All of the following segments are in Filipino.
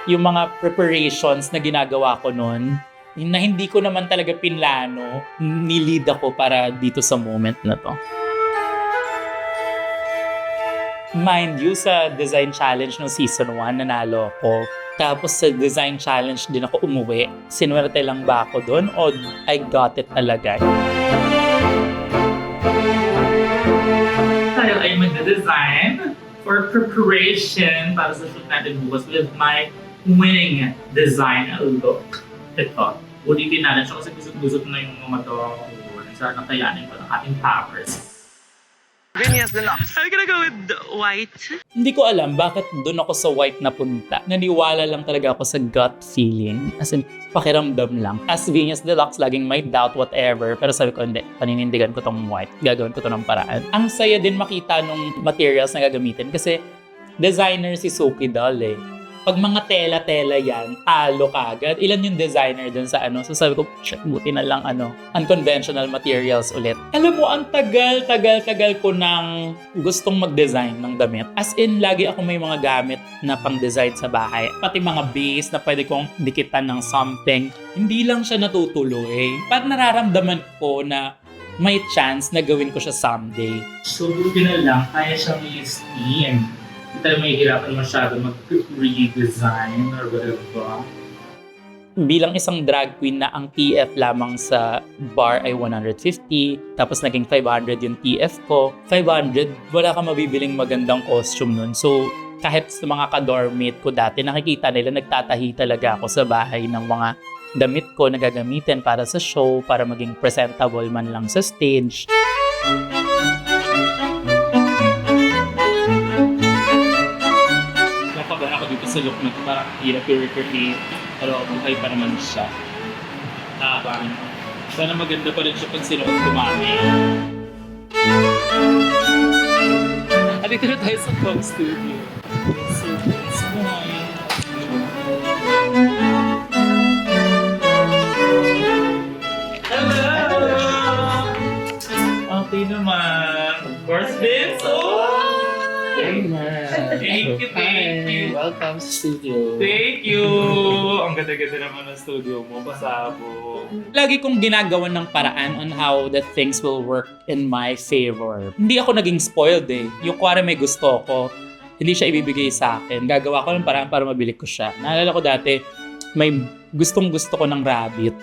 yung mga preparations na ginagawa ko noon, na hindi ko naman talaga pinlano, nilid ako para dito sa moment na to. Mind you, sa design challenge ng season 1, nanalo ako. Tapos sa design challenge din ako umuwi. Sinuwerte lang ba ako doon o I got it talaga? Dahil ay magde-design for preparation para sa shoot natin bukas with my winning design look. Ito, ulitin natin siya kasi gusto na yung mga to. Sana kayanin ko ng ating powers. Venus Deluxe. I'm gonna go with white. Hindi ko alam bakit doon ako sa white napunta. Naniwala lang talaga ako sa gut feeling. As in, pakiramdam lang. As Venus Deluxe, laging may doubt whatever. Pero sabi ko, hindi. Paninindigan ko tong white. Gagawin ko to ng paraan. Ang saya din makita nung materials na gagamitin. Kasi designer si Suki Doll eh. Pag mga tela-tela yan, talo ka agad. Ilan yung designer dun sa So sabi ko, shit, buti na lang unconventional materials ulit. Alam mo, ang tagal ko nang gustong mag-design ng damit. As in, lagi ako may mga gamit na pang-design sa bahay. Pati mga base na pwede kong dikitan ng something. Hindi lang siya natutuloy. Parang nararamdaman ko na may chance na gawin ko siya someday. So, buti na lang, kaya siyang i-steam. Hindi tayo mahihirapan masyado mag-redesign or whatever. Bilang isang drag queen na ang TF lamang sa bar ay 150, tapos naging 500 yung TF ko. 500, wala ka mabibiling magandang costume nun. So, kahit sa mga ka-dormmate ko dati, nakikita nila nagtatahi talaga ako sa bahay ng mga damit ko na gagamitin para sa show, para maging presentable man lang sa stage. Sa look na ito, parang i-recreate, pero buhay pa naman siya. Sana maganda pa rin siya pag sinuot kumami. Dito na tayo sa Kong Studio. So, it's fine. Hello! Okay naman. Of course, Vince. Hey, man. Thank you. Welcome sa studio. Thank you! Ang ganda-ganda naman ng studio mo, pasabog. Lagi kong ginagawa ng paraan on how the things will work in my favor. Hindi ako naging spoiled eh. Yung kuwari may gusto ko, hindi siya ibibigay sa akin. Gagawa ko ng paraan para mabili ko siya. Naalala ko dati, may gustong-gusto ko ng rabbit.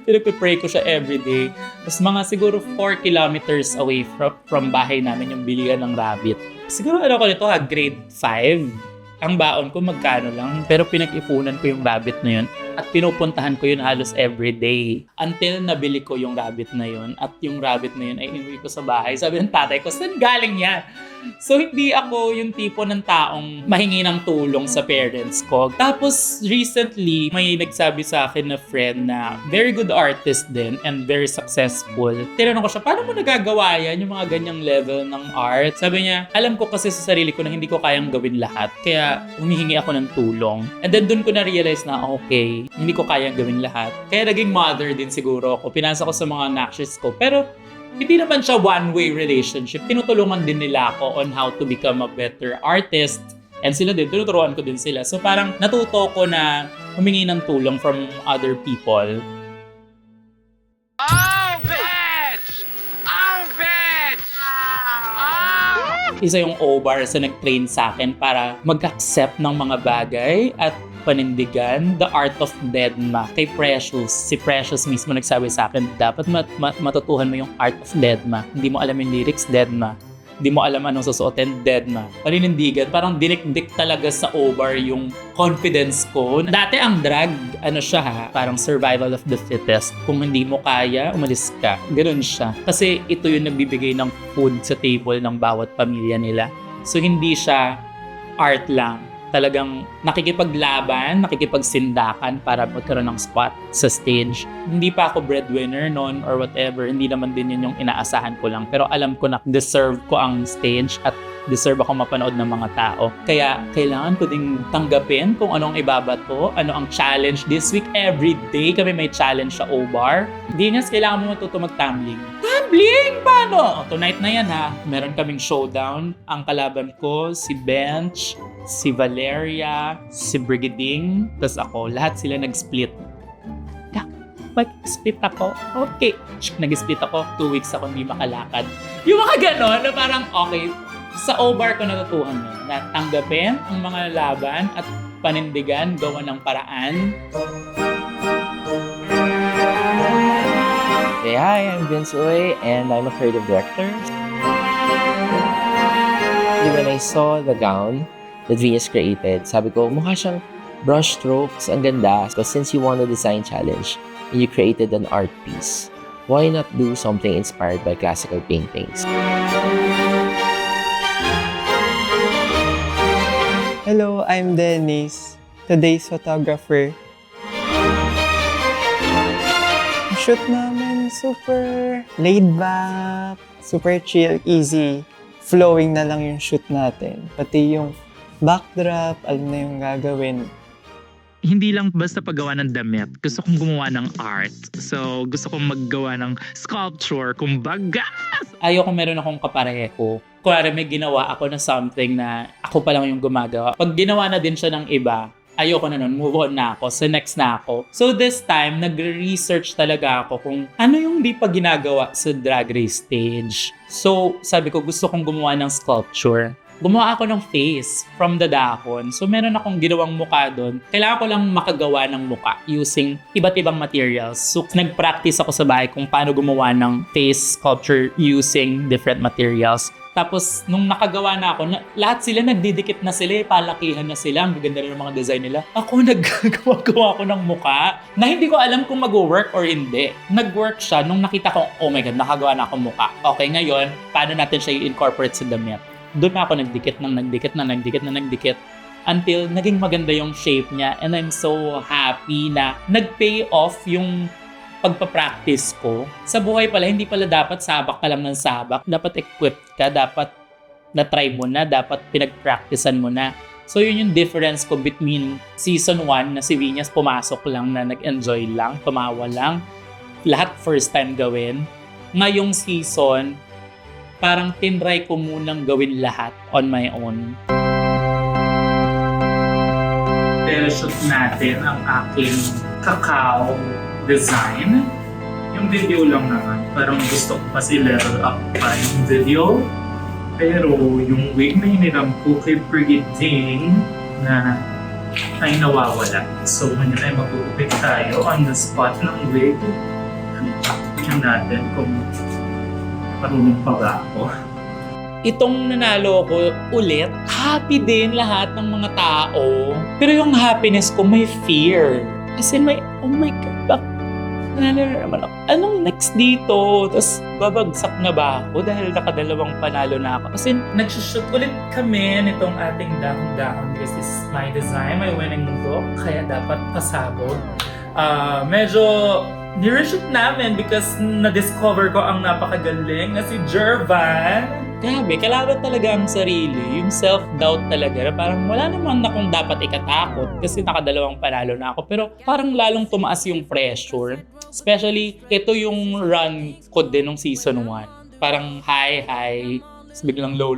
Pinag-pray ko siya everyday. Tapos mga siguro 4 kilometers away from bahay namin yung bilihan ng rabbit. Siguro ko nito grade 5. Ang baon ko magkano lang, pero pinag-ipunan ko yung rabbit na yun at pinupuntahan ko yun halos everyday. Until nabili ko yung rabbit na yun at yung rabbit na yun ay inuwi ko sa bahay. Sabi ng tatay ko, saan galing yan? So hindi ako yung tipo ng taong mahingi ng tulong sa parents ko. Tapos recently, may nagsabi sa akin na friend na very good artist din and very successful. Tinanong ko siya, paano mo nagagawa yan, yung mga ganyang level ng art? Sabi niya, alam ko kasi sa sarili ko na hindi ko kayang gawin lahat. Kaya humihingi ako ng tulong. And then dun ko na-realize na okay, hindi ko kayang gawin lahat. Kaya naging mother din siguro ako. Pinasa ko sa mga natchez ko. Pero hindi naman siya one-way relationship. Tinutulungan din nila ako on how to become a better artist. And sila din, tinuturuan ko din sila. So parang natuto ko na humingi ng tulong from other people. Oh, bitch! Oh, bitch! Oh! Isa yung O-Bar sa nag-train sa akin para mag-accept ng mga bagay at panindigan the art of Deadma kay Precious. Si Precious mismo nagsabi sa akin, dapat matutuhan mo yung art of Deadma. Hindi mo alam yung lyrics, Deadma. Hindi mo alam anong susuotin, Deadma. Paninindigan, parang dinikdik talaga sa O-Bar yung confidence ko. Dati ang drag, siya parang survival of the fittest. Kung hindi mo kaya, umalis ka. Ganun siya. Kasi ito yung nagbibigay ng food sa table ng bawat pamilya nila. So hindi siya art lang. Talagang nakikipaglaban, nakikipagsindakan para magkaroon ng spot sa stage. Hindi pa ako breadwinner noon or whatever. Hindi naman din yun yung inaasahan ko lang. Pero alam ko na deserve ko ang stage at deserve ako mapanood ng mga tao. Kaya kailangan ko ding tanggapin kung anong ibabato, ano ang challenge this week. Every day kami may challenge sa O-Bar. Genius, kailangan mo matuto mag-tumbling. Tumbling? Paano? Tonight na yan ha. Meron kaming showdown. Ang kalaban ko, si Bench, si Valeria, si Brigading, tapos ako. Lahat sila nag-split. Mag-split ako. Okay. Nag-split ako. 2 weeks ako hindi makalakad. Yung mga ganon na parang okay. Sa O-Bar ko natutuhan yun. Na tanggapin ang mga laban at panindigan, gawa ng paraan. Hey, hi, I'm Vince Uy, and I'm a creative director. When I saw the gown that Venus created, sabi ko, mukha siyang brush strokes, ang ganda. So since you won the design challenge, and you created an art piece, why not do something inspired by classical paintings? Hello, I'm Dennis, today's photographer. Shoot namin super laid back, super chill, easy. Flowing na lang yung shoot natin. Pati yung backdrop, alam na yung gagawin. Hindi lang basta paggawa ng damit. Gusto kong gumawa ng art. So, gusto kong maggawa ng sculpture. Kumbaga! Ayoko meron akong kapareho. Kuwari may ginawa ako na something na ako pa lang yung gumagawa. Pag ginawa na din siya ng iba, ayoko na nun, move on na ako, so next na ako. So this time, nagre-research talaga ako kung ano yung di pa ginagawa sa drag race stage. So sabi ko, gusto kong gumawa ng sculpture. Gumawa ako ng face from the dahon. So meron akong ginawang mukha doon. Kailangan ko lang makagawa ng mukha using iba't ibang materials. So nag-practice ako sa bahay kung paano gumawa ng face sculpture using different materials. Tapos, nung nakagawa na ako, lahat sila nagdidikit na sila, palakihan na sila, ang ganda rin ng mga design nila. Ako, naggagawa ko ng mukha na hindi ko alam kung mag-work or hindi. Nag-work siya nung nakita ko, oh my God, nakagawa na akong mukha. Okay, ngayon, paano natin siya i-incorporate sa damit? Doon na ako nagdikit until naging maganda yung shape niya. And I'm so happy na nag-pay off yung pagpapractice ko. Sa buhay pala, hindi pala dapat sabak ka lang ng sabak. Dapat equipped ka, dapat na-try mo na, dapat pinag-practicean mo na. So yun yung difference ko between season 1 na si Venus pumasok lang na nag-enjoy lang, tumawa lang. Lahat first time gawin. Ngayong season, parang tinry ko munang gawin lahat on my own. Shoot natin ang aking cacao design. Yung video lang naman, parang gusto ko kasi level up pa yung video. Pero yung wig na hiniram ko kay Brigading na ay nawawala. So ngayon ay magugupit tayo on the spot ng wig. Tingnan natin kung marunong pa ba ako. Itong nanalo ko ulit, happy din lahat ng mga tao. Pero yung happiness ko may fear. As in, oh my God, nanalo na naman ako. Anong next dito? Tapos babagsak na ba ako dahil nakadalawang panalo na ako? As in, nagsushoot ulit kami nitong ating dahon-dahon. This is my design, my winning look. Kaya dapat pasabog. Medyo nireshoot namin because na-discover ko ang napakagaling na si Jervan. Grabe, kalaban talaga ang sarili. Yung self-doubt talaga. Parang wala naman akong dapat ikatakot kasi nakadalawang panalo na ako. Pero parang lalong tumaas yung pressure. Especially, ito yung run ko din nung season 1. Parang high, biglang low.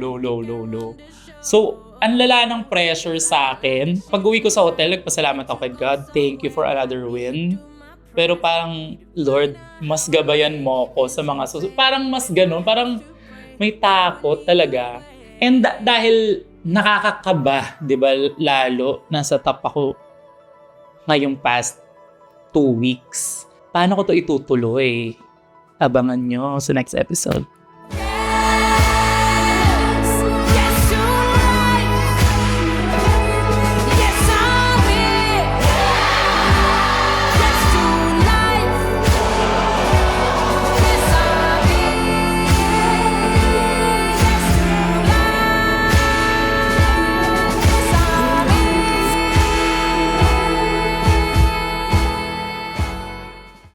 So, ang lala ng pressure sa akin. Pag uwi ko sa hotel, nagpasalamat ako kay God. Thank you for another win. Pero parang, Lord, mas gabayan mo ako sa mga susunod. Parang mas ganun, parang may takot talaga. And dahil nakakakaba, di ba, lalo, nasa top ako ngayong past 2 weeks. Paano ko to itutuloy? Abangan nyo sa next episode.